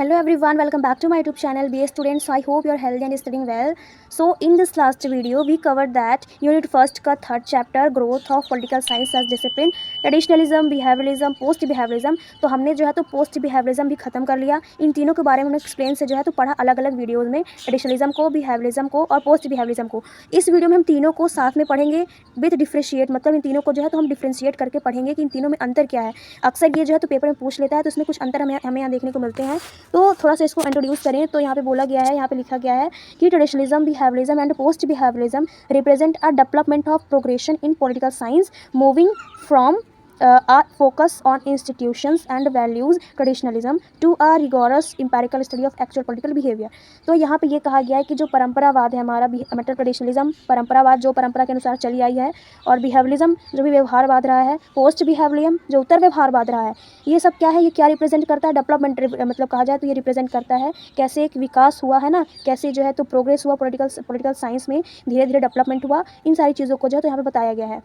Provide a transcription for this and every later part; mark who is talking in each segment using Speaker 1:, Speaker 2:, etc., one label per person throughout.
Speaker 1: Hello everyone, welcome back to my YouTube channel BA Students. I hope you are healthy and studying well. So in this last video we covered that unit first का third chapter growth of political science as discipline, traditionalism, behaviouralism, post behaviouralism. तो हमने जो है तो post behaviourism भी खत्म कर लिया. इन तीनों के बारे में हमने एक्सप्लेन से जो है तो पढ़ा अलग अलग वीडियोज़ में, ट्रेडिशनलिज्म को, बिहेवियरलिज्म को और पोस्ट बिहेवियरलिज्म को. इस वीडियो में हम तीनों को साथ में पढ़ेंगे विद डिफ्रेंशिएट, मतलब इन तीनों को जो है तो हम डिफ्रेंशिएट करके पढ़ेंगे कि इन तीनों में अंतर क्या है. अक्सर ये जो है तो पेपर में पूछ लेता है, तो इसमें कुछ अंतर हमें यहाँ देखने को मिलते हैं. तो थोड़ा सा इसको इंट्रोड्यूस करें. तो यहाँ पे बोला गया है, यहाँ पे लिखा गया है कि traditionalism, behaviouralism and post behaviouralism represent a development of progression in political science moving from a focus on institutions and values traditionalism to a rigorous empirical study of actual political behavior. तो यहाँ पे ये कहा गया है कि जो परंपरावाद है हमारा, मतलब ट्रेडिशनलिज्म परंपरावाद जो परंपरा के अनुसार चली आई है, और बिहेवियरलिज्म जो भी व्यवहारवाद रहा है, पोस्ट बिहेवियरलिज्म जो उत्तर व्यवहारवाद रहा है, ये सब क्या है, ये क्या रिप्रेजेंट करता है, डेवलपमेंट, मतलब कहा जाए तो ये रिप्रेजेंट करता है कैसे एक विकास हुआ है ना, कैसे जो है तो प्रोग्रेस हुआ पॉलिटिकल साइंस में, धीरे धीरे डेवलपमेंट हुआ. इन सारी चीज़ों को जो है तो यहाँ पे बताया गया है.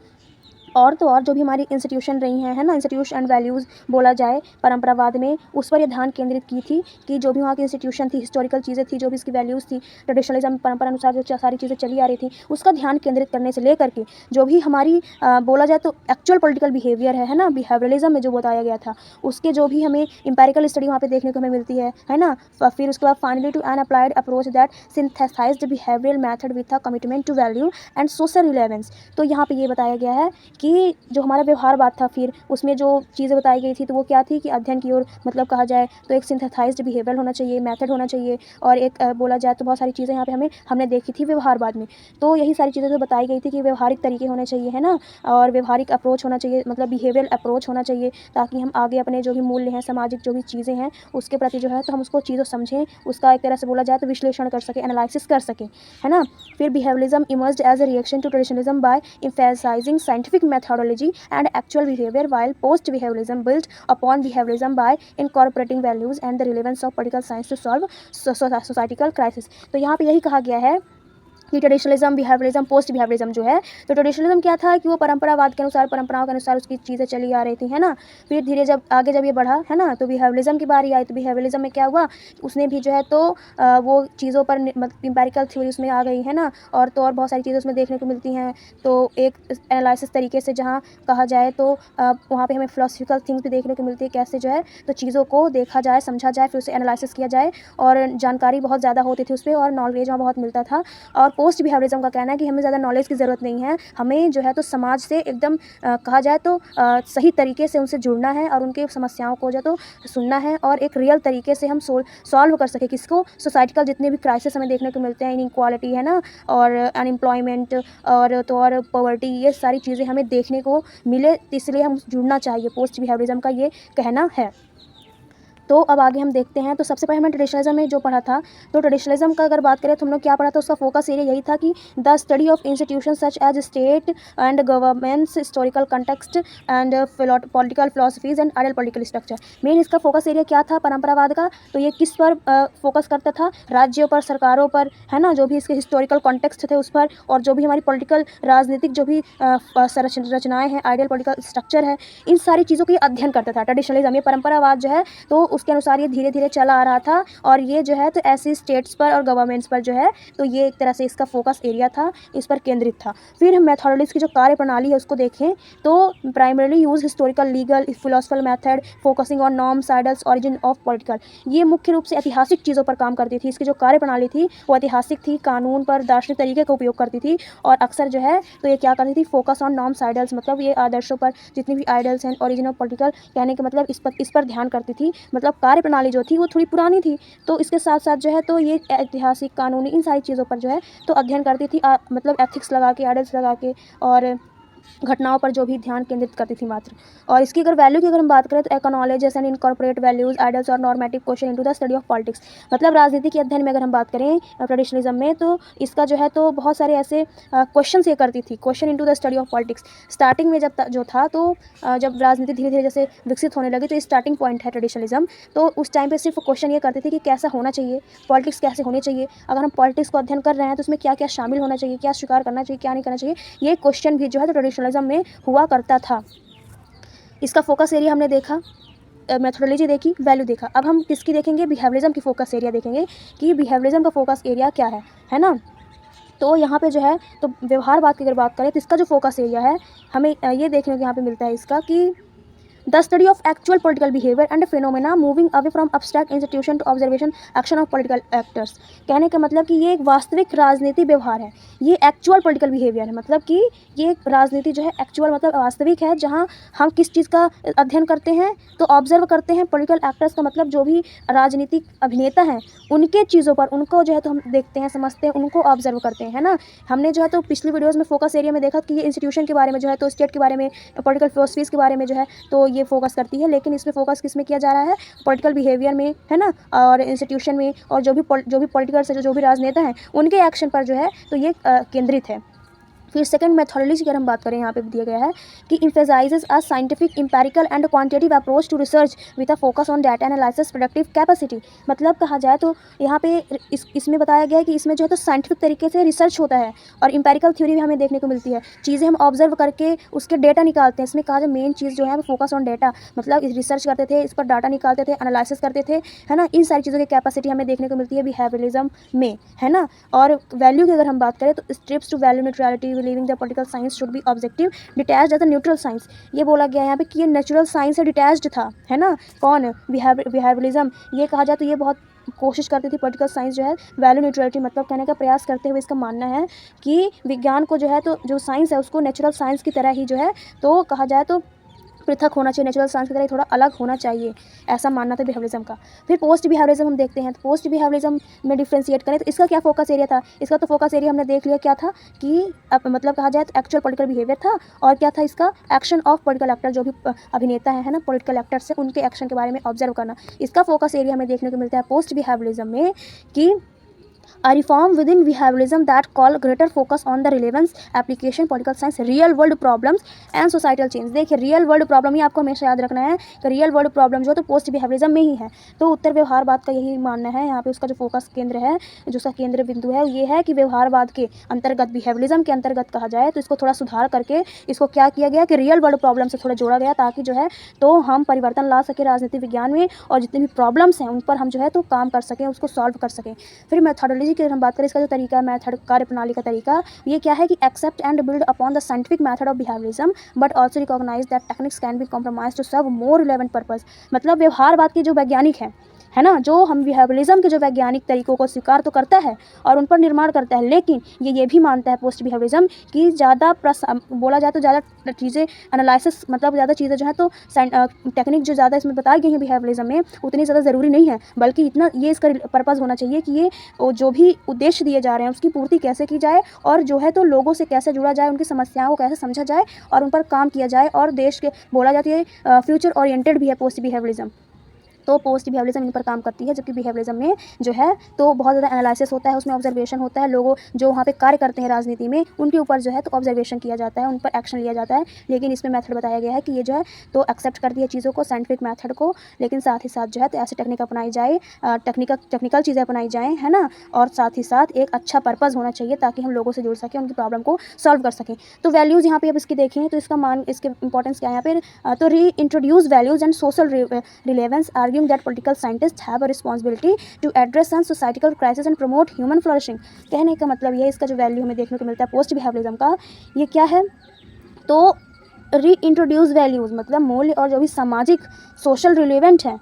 Speaker 1: और तो और जो भी हमारी इंस्टीट्यूशन रही हैं, है ना, इंस्टीट्यूशन एंड वैल्यूज़ बोला जाए परंपरावाद में, उस पर ये ध्यान केंद्रित की थी कि जो भी वहाँ की इंस्टीट्यूशन थी, हिस्टोरिकल चीज़ें थी, जो भी इसकी वैल्यूज़ थी, ट्रेडिशनलिज्म परंपरा अनुसार जो सारी चीज़ें चली आ रही थी, उसका ध्यान केंद्रित करने से लेकर के जो भी हमारी बोला जाए तो एक्चुअल पॉलिटिकल बिहेवियर है ना, बिहेवियरलिज्म में जो बताया गया था, उसके जो भी हमें इंपेरिकल स्टडी वहाँ पे देखने को हमें मिलती है ना. फिर उसके बाद finally to an applied approach that synthesized behavioural method with a commitment to value and social relevance. तो यहाँ पे ये बताया गया है कि जो हमारा व्यवहारवाद था, फिर उसमें जो चीज़ें बताई गई थी तो वो क्या थी कि अध्ययन की ओर, मतलब कहा जाए तो एक सिंथेसाइज्ड बिहेवियर होना चाहिए, मेथड होना चाहिए, और एक बोला जाए तो बहुत सारी चीज़ें यहाँ पे हमने देखी थी व्यवहारवाद में. तो यही सारी चीज़ें जो बताई गई थी कि व्यवहारिक तरीके होने चाहिए, है ना, और व्यवहारिक अप्रोच होना चाहिए, मतलब बिहेवियरल अप्रोच होना चाहिए, ताकि हम आगे अपने जो भी मूल्य हैं, सामाजिक जो भी चीज़ें हैं, उसके प्रति जो है तो हम उसको चीज़ों समझें, उसका एक तरह से बोला जाए तो विश्लेषण कर सकें, एनालिसिस कर सकें, है ना. फिर behaviouralism emerged as a reaction to traditionalism by emphasizing scientific methodology and actual behavior, while post behavioralism built upon behaviorism by incorporating values and the relevance of political science to solve societal crisis. तो यहाँ पे यही कहा गया है कि traditionalism, behaviouralism, post behaviourism जो है, तो ट्रेडिशनलिज्म क्या था कि वो परंपरावाद के अनुसार, परंपराओं के अनुसार उसकी चीज़ें चली आ रही थी, है ना. फिर धीरे जब ये बढ़ा, है ना, तो बिहेवियरलिज्म की बारी आई. तो बिहेवियरलिज्म में क्या हुआ, उसने भी जो है तो वो चीज़ों पर इंपेरिकल थ्योरी उसमें आ गई, है ना, और तो और बहुत सारी चीज़ें उसमें देखने को मिलती हैं. तो एक एनालिसिस तरीके से जहाँ कहा जाए तो वहाँ पर हमें फिलोसफिकल थिंग्स भी देखने को मिलती है, कैसे जो है तो चीज़ों को देखा जाए, समझा जाए, फिर उसे एनालिसिस किया जाए, और जानकारी बहुत ज़्यादा होती थी उस पर, और नॉलेज वहाँ बहुत मिलता था. और पोस्ट बिहेवियरिज्म का कहना है कि हमें ज़्यादा नॉलेज की ज़रूरत नहीं है, हमें जो है तो समाज से एकदम कहा जाए तो सही तरीके से उनसे जुड़ना है, और उनकी समस्याओं को जो तो सुनना है, और एक रियल तरीके से हम सॉल्व कर सकें किसको, सोसाइटिकल जितने भी क्राइसिस हमें देखने को मिलते हैं, इनइक्वालिटी, है ना, और अनएम्प्लॉयमेंट, और तो और पॉवर्टी, ये सारी चीज़ें हमें देखने को मिले, इसलिए हम जुड़ना चाहिए. पोस्ट बिहेवियरिज्म का ये कहना है. तो अब आगे हम देखते हैं. तो सबसे पहले हमने ट्रेडिशनलिज्म में जो पढ़ा था, तो ट्रेडिशनलिज्म का अगर बात करें तो हम लोग क्या पढ़ा था, उसका फोकस एरिया यही था कि the study of institution such as state and governments, historical context and political philosophies and ideal political structure. Main इसका फोकस एरिया क्या था परंपरावाद का, तो ये किस पर फोकस करता था, राज्यों पर, सरकारों पर, है ना, जो भी इसके हिस्टोरिकल कॉन्टेक्स्ट थे उस पर, और जो भी हमारी पॉलिटिकल राजनीतिक जो भी रचनाएँ हैं, आइडियल पॉलिटिकल स्ट्रक्चर है, इन सारी चीज़ों की अध्ययन करता था ट्रेडिशनलिज्म. ये परंपरावाद जो है तो उसके अनुसार ये धीरे धीरे चला आ रहा था, और ये जो है तो ऐसी स्टेट्स पर और गवर्नमेंट्स पर जो है तो ये एक तरह से इसका फोकस एरिया था, इस पर केंद्रित था. फिर हम मेथोडोलॉजी की जो कार्य प्रणाली है उसको देखें, तो primarily use historical, legal, philosophical method focusing on norms, idols, origin of political. ये मुख्य रूप से ऐतिहासिक चीज़ों पर काम करती थी. इसकी जो कार्य प्रणाली थी वो ऐतिहासिक थी, कानून पर, दार्शनिक तरीके का उपयोग करती थी, और अक्सर जो है तो ये क्या करती थी, फोकस ऑन नॉर्म्स, आइडल्स, मतलब ये आदर्शों पर, जितनी भी आइडल्स हैं, ऑरिजिन ऑफ पॉलिटिकल, कहने का मतलब इस पर ध्यान करती थी. मतलब कार्य प्रणाली जो थी वो थोड़ी पुरानी थी, तो इसके साथ साथ जो है तो ये ऐतिहासिक, कानूनी, इन सारी चीज़ों पर जो है तो अध्ययन करती थी, मतलब एथिक्स लगा के, आइडल्स लगा के, और घटनाओं पर जो भी ध्यान केंद्रित करती थी मात्र. और इसकी अगर वैल्यू की अगर हम बात करें तो acknowledges and incorporate values, ideals और normative question into the study of politics. मतलब राजनीति के अध्ययन में अगर हम बात करें ट्रेडिशनलिज्म में, तो इसका जो है तो बहुत सारे ऐसे क्वेश्चन ये करती थी, question into the study of politics. Starting में जब जो था तो जब राजनीति धीरे धीरे जैसे विकसित होने लगी, तो स्टार्टिंग पॉइंट है ट्रेडिशनलिज्म. तो उस टाइम पर सिर्फ क्वेश्चन ये करती थी कि कैसा होना चाहिए पॉलिटिक्स, कैसे होनी चाहिए, अगर हम पॉलिटिक्स को अध्ययन कर रहे हैं तो उसमें क्या क्या शामिल होना चाहिए, क्या स्वीकार करना चाहिए, क्या नहीं करना चाहिए, ये क्वेश्चन भी जो है तो ट्रेडिशनलिज्म में हुआ करता था. इसका फोकस एरिया हमने देखा. मेथोडोलॉजी देखी, वैल्यू देखा। अब हम किसकी देखेंगे, बिहेवियरिज्म की फोकस एरिया देखेंगे कि बिहेवियरिज्म का फोकस एरिया क्या है ना। तो यहाँ पे जो है तो व्यवहारवाद की अगर बात करें तो इसका जो फोकस एरिया है हमें ये देखने को यहाँ पे मिलता है इसका कि the study of actual political behaviour and phenomena moving away from abstract institution to observation action of political actors. कहने का मतलब कि ये एक वास्तविक राजनीति व्यवहार है, ये एक्चुअल पॉलिटिकल बिहेवियर है, मतलब कि ये एक राजनीति जो है एक्चुअल मतलब वास्तविक है, जहाँ हम किस चीज़ का अध्ययन करते हैं तो ऑब्जर्व करते हैं पॉलिटिकल एक्टर्स का मतलब जो भी राजनीतिक अभिनेता हैं उनके चीज़ों पर, उनको जो है तो हम देखते हैं, समझते हैं, उनको ऑब्जर्व करते हैं, है ना। हमने जो है तो पिछली वीडियोज़ में फोकस एरिया में देखा कि ये इंस्टीट्यूशन के बारे में जो है तो स्टेट के बारे में, पॉलिटिकल फिलोसफीज़ के बारे में जो है तो ये फोकस करती है, लेकिन इसमें फोकस किस में किया जा रहा है, पॉलिटिकल बिहेवियर में, है ना, और इंस्टीट्यूशन में, और जो भी पॉलिटिकल्स है, जो भी राजनेता हैं उनके एक्शन पर जो है तो ये केंद्रित है। फिर सेकंड मेथोडोलॉजी की अगर हम बात करें, यहाँ पे दिया गया है कि emphasizes a scientific, empirical and quantitative approach to research with a focus on data analysis productive capacity। मतलब कहा जाए तो यहाँ पे इसमें बताया गया है कि इसमें जो है तो साइंटिफिक तरीके से रिसर्च होता है और इंपेरिकल थ्योरी भी हमें देखने को मिलती है, चीज़ें हम ऑब्जर्व करके उसके डेटा निकालते हैं। इसमें कहा जाए मेन चीज़ जो है वो फोकस ऑन डेटा, मतलब रिसर्च करते थे, इस पर डाटा निकालते थे, एनालिसिस करते थे, है ना। इन सारी चीज़ों की कैपेसिटी हमें देखने को मिलती है बिहेवियरिज्म में, है ना। और वैल्यू की अगर हम बात करें तो strips to value neutrality believing the political science should be objective detached as a neutral science. ये बोला गया है यहाँ पे कि ये नेचुरल साइंस से डिटैच्ड था, है ना। कौन, बिहेवियरिज्म। ये कहा जाए तो ये बहुत कोशिश करती थी पॉलिटिकल साइंस जो है वैल्यू न्यूट्रलिटी मतलब कहने का प्रयास करते हुए इसका मानना है कि विज्ञान को जो है तो जो साइंस है उसको नेचुरल साइंस की तरह ही जो है तो कहा जाए तो पृथक होना चाहिए, नेचुरल साइंस की तरह थोड़ा अलग होना चाहिए, ऐसा मानना था बिहेवियरिज्म का। फिर पोस्ट बिहेवियरिज्म हम देखते हैं, तो पोस्ट बिहेवियरिज्म में डिफ्रेंशिएट करें तो इसका क्या फोकस एरिया था, इसका तो फोकस एरिया हमने देख लिया क्या था कि मतलब कहा जाए तो एक्चुअल पॉलिटिकल बिहेवियर था, और क्या था इसका एक्शन ऑफ पॉलिटिकल एक्टर, जो भी अभिनेता है ना पॉलिटिकल एक्टर्स है उनके एक्शन के बारे में ऑब्जर्व करना। इसका फोकस एरिया हमें देखने को मिलता है पोस्ट बिहेवियरिज्म में कि a reform within behaviorism that call greater focus on the relevance application political science real world problems and societal change। देखिए रियल वर्ल्ड प्रॉब्लम ही आपको हमेशा याद रखना है कि रियल वर्ल्ड प्रॉब्लम जो है तो पोस्ट बिहेवियरिज्म में ही है। तो उत्तर व्यवहारवाद का यही मानना है, यहाँ पे उसका जो फोकस केंद्र है, जो उसका केंद्र बिंदु है ये है कि व्यवहारवाद के अंतर्गत, बिहेवियरिज्म के अंतर्गत कहा जाए तो इसको थोड़ा सुधार करके इसको क्या किया गया कि रियल वर्ल्ड प्रॉब्लम से थोड़ा जोड़ा गया, ताकि जो है तो हम परिवर्तन ला सके राजनीति विज्ञान में, और जितने भी प्रॉब्लम्स हैं उन पर हम जो है तो काम कर सकें, उसको सॉल्व कर सकें। फिर मेथोडोलॉजी की हम बात करें, इसका जो तरीका है मेथड, कार्यप्रणाली का तरीका, ये क्या है कि accept and build upon the scientific method of behaviourism but also recognise that techniques can be compromise to serve more relevant purpose. मतलब व्यवहारवाद के जो वैज्ञानिक है ना, जो हम बिहेवियरिज्म के जो वैज्ञानिक तरीकों को स्वीकार तो करता है और उन पर निर्माण करता है, लेकिन ये भी मानता है पोस्ट बिहेवियरिज्म कि ज़्यादा बोला जाए तो ज़्यादा चीज़ें एनालिसिस, मतलब ज़्यादा चीज़ें जो है तो टेक्निक जो ज़्यादा इसमें बताई गई हैं बिहेवियरिज्म में उतनी ज़्यादा ज़रूरी नहीं है, बल्कि इतना ये इसका पर्पज़ होना चाहिए कि ये जो भी उद्देश्य दिए जा रहे हैं उसकी पूर्ति कैसे की जाए, और जो है तो लोगों से कैसे जुड़ा जाए, उनकी समस्याओं को कैसे समझा जाए और उन पर काम किया जाए, और देश के बोला जाती है फ्यूचर ओरिएंटेड भी है पोस्ट बिहेवियरिज्म। तो पोस्ट बिहेवियरिज्म इन पर काम करती है, जबकि बिहेवियरिज्म में जो है तो बहुत ज़्यादा एनालिसिस होता है, उसमें ऑब्जर्वेशन होता है, लोगों जो वहाँ पे कार्य करते हैं राजनीति में उनके ऊपर जो है तो ऑब्जर्वेशन किया जाता है, उन पर एक्शन लिया जाता है। लेकिन इसमें मेथड बताया गया है कि ये जो है तो एक्सेप्ट करती है चीज़ों को, साइंटिफिक मेथड को, लेकिन साथ ही साथ जो है तो ऐसी टेक्निक अपनाई जाए, टेक्निकल चीज़ें अपनाई जाएँ, है ना, और साथ ही साथ एक अच्छा पर्पज़ होना चाहिए ताकि हम लोगों से जुड़ सकें, उनकी प्रॉब्लम को सॉल्व कर सकें। तो वैल्यूज़ यहाँ पे अब इसकी देखें तो इसका मान, इसके इंपॉर्टेंस क्या है यहाँ पे, तो reintroduce values and social relevance arguing that political scientist have a responsibility to address some societical crisis and promote human flourishing. कहने का मतलब ये इसका जो वैल्यू हमें देखने को मिलता है पोस्ट बिहेवियरिज्म का, ये क्या है, तो री इंट्रोड्यूस वैल्यूज़ मतलब मूल्य और जो भी सामाजिक सोशल रिलेवेंट है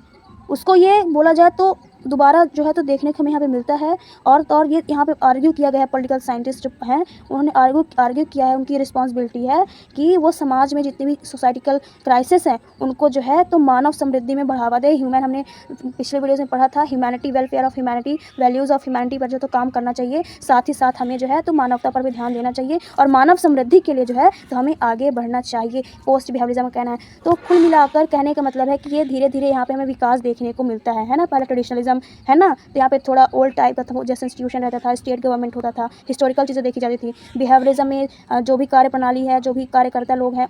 Speaker 1: उसको ये बोला जाए तो दोबारा जो है तो देखने को हमें यहाँ पे मिलता है। और ये यहाँ पे आर्ग्यू किया गया है, पॉलिटिकल साइंटिस्ट जो हैं उन्होंने आर्ग्यू किया है, उनकी रिस्पॉन्सिबिलिटी है कि वो समाज में जितनी भी सोसाइटिकल क्राइसिस हैं उनको जो है तो मानव समृद्धि में बढ़ावा दे। ह्यूमन, हमने पिछले वीडियोज़ में पढ़ा था, humanity, welfare of humanity, values of humanity पर जो तो काम करना चाहिए, साथ ही साथ हमें जो है तो मानवता पर भी ध्यान देना चाहिए, और मानव समृद्धि के लिए जो है तो हमें आगे बढ़ना चाहिए, पोस्ट बिहेवियरिज्म का कहना है। तो कुल मिलाकर कहने का मतलब है कि ये धीरे धीरे यहाँ पे हमें विकास देखने को मिलता है ना। पहले ट्रेडिशनलिज्म है ना, तो यहाँ पे थोड़ा ओल्ड टाइप का था, जैसे इंस्टीट्यूशन रहता था, स्टेट गवर्नमेंट होता था, हिस्टोरिकल चीज़ें देखी जाती थी। बिहेवियरिज्म में जो भी कार्यप्रणाली है, जो भी कार्यकर्ता लोग हैं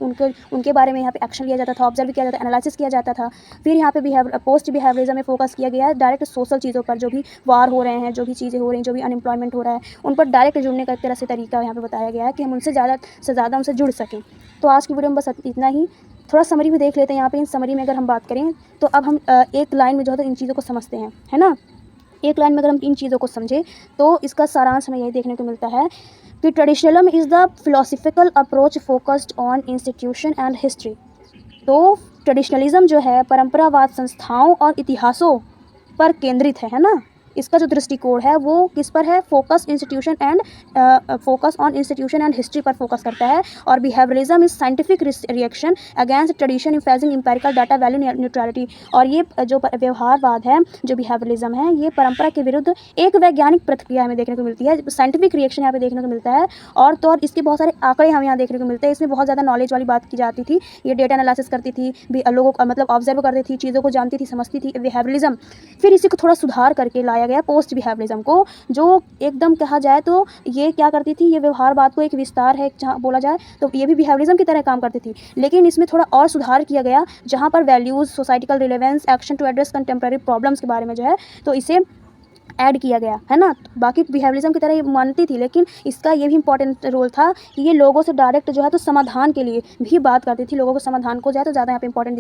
Speaker 1: उनके बारे में यहाँ पे एक्शन लिया जाता था, ऑब्जर्व किया जाता था, एनालिसिस किया जाता था। फिर यहाँ पे पोस्ट बिहेवियरिज्म में फोकस किया गया है डायरेक्ट सोशल चीज़ों पर, जो भी वार हो रहे हैं, जो भी चीज़ें हो रही हैं, जो भी अनएम्प्लॉयमेंट हो रहा है, उन पर डायरेक्ट जुड़ने का एक तरह से तरीका यहाँ पे बताया गया है कि हम उनसे ज़्यादा से ज़्यादा उनसे जुड़ सकें। तो आज की वीडियो में बस इतना ही। थोड़ा समरी भी देख लेते हैं यहाँ पे। इन समरी में अगर हम बात करें तो अब हम एक लाइन में जो है तो इन चीज़ों को समझते हैं, है ना। एक लाइन में अगर हम इन चीज़ों को समझें तो इसका सारांश हमें यही देखने को मिलता है कि traditionalism is the philosophical approach focused on institution and history. तो ट्रेडिशनलिज्म जो है परंपरावाद संस्थाओं और इतिहासों पर केंद्रित है ना। इसका जो दृष्टिकोण है वो किस पर है, focus on institution and history पर फोकस करता है। और behaviourism is scientific reaction against tradition emphasising empirical data value neutrality. और ये जो व्यवहारवाद है, जो बिहेवियरलिज्म है, ये परंपरा के विरुद्ध एक वैज्ञानिक प्रतिक्रिया हमें देखने को मिलती है, साइंटिफिक रिएक्शन यहाँ पे देखने को मिलता है। और तो और इसके बहुत सारे आंकड़े हमें यहाँ देखने को मिलते हैं। इसमें बहुत ज़्यादा नॉलेज वाली बात की जाती थी, ये डेटा एनालिसिस करती थी, लोगों को मतलब ऑब्जर्व करती थी, चीज़ों को जानती थी, समझती थी। बिहेवियरलिज्म फिर इसी को थोड़ा सुधार करके लाया गया पोस्ट बिहेवियरलिज्म को, जो एकदम कहा जाए तो ये क्या करती थी, ये व्यवहारवाद को एक विस्तार है, जहाँ बोला जाए तो ये भी बिहेवियरलिज्म की तरह काम करती थी, लेकिन इसमें थोड़ा और सुधार किया गया, जहाँ पर values, societical relevance, action to address contemporary problems के बारे में जो है तो इसे ऐड किया गया, है ना। बाकी बिहेवियरलिज्म की तरह ये मानती थी, लेकिन इसका ये भी इंपॉर्टेंट रोल था कि ये लोगों से डायरेक्ट जो है तो समाधान के लिए भी बात करती थी। लोगों को समाधान को जो है तो ज़्यादा यहाँ पे इंपॉर्टेंस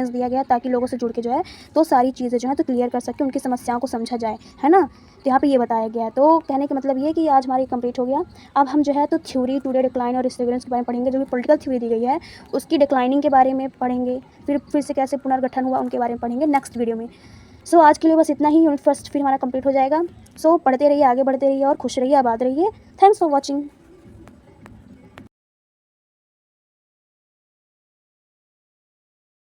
Speaker 1: दिया गया है, ताकि लोगों से जुड़ के जो है तो सारी चीज़ें जो है तो क्लियर कर सके, उनकी समस्याओं को समझा जाए, है ना। तो यहाँ पे ये बताया गया है। तो कहने का मतलब ये कि आज हमारी कंप्लीट हो गया। अब हम जो है तो थ्योरी टुडे डिक्लाइन और रिस्टेबिलिटी के बारे में पढ़ेंगे। जो भी पॉलिटिकल थ्योरी दी गई है उसकी डिक्लाइनिंग के बारे में पढ़ेंगे, फिर से कैसे पुनर्गठन हुआ उनके बारे में पढ़ेंगे नेक्स्ट वीडियो में। सो आज के लिए बस इतना ही। यूनिट फर्स्ट फिर हमारा कंप्लीट हो जाएगा। सो पढ़ते रहिए, आगे बढ़ते रहिए और खुश रहिए, आबाद रहिए। Thanks for watching.